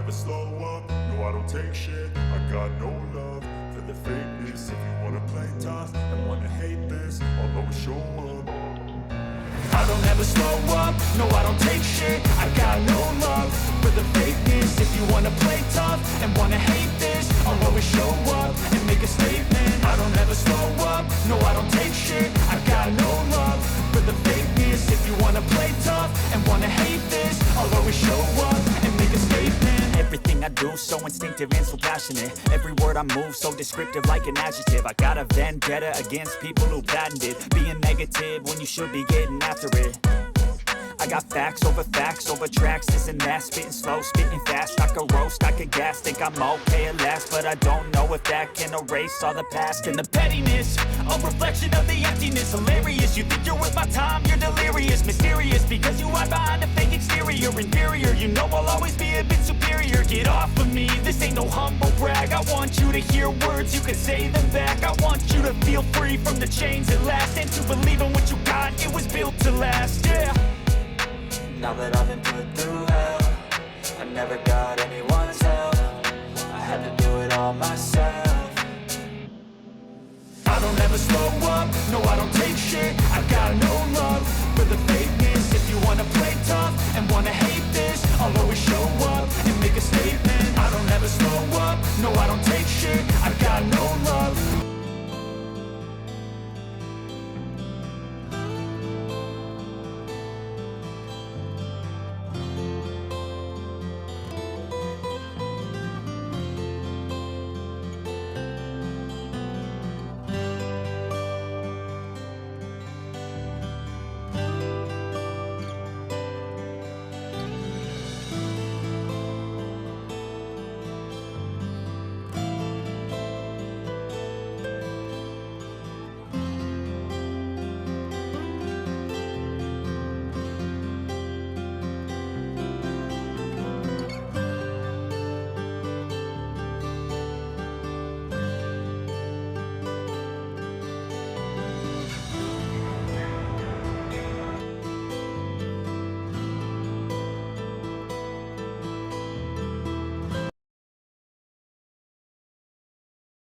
never slow up, no I don't take shit. I got no love for the fakeness. If you wanna play tough and wanna hate this, I'll always show up. I don't ever slow up, no I don't take shit. I got no love for the fakeness. If you wanna play tough and wanna hate this, I'll always show up and make a statement. I don't ever slow up, no I don't take shit. I got no love for the fakeness. If you wanna play tough and wanna hate this, I'll always show up and make a statement. Everything I do so instinctive and so passionate. Every word I move so descriptive like an adjective. I got a vendetta against people who patented being negative when you should be getting after it. I got facts over tracks, this and that. Spitting slow, spitting fast. I could roast, I could gas. Think I'm okay at last, but I don't know if that can erase all the past. And the pettiness, a reflection of the emptiness. Hilarious, you think you're worth my time, you're delirious. Mysterious, because you hide behind a fake exterior. Inferior, you know I'll always be a bit superior. Get off of me, this ain't no humble brag. I want you to hear words, you can say them back. I want you to feel free from the chains at last, and to believe in what you got, it was built to last, yeah. Now that I've been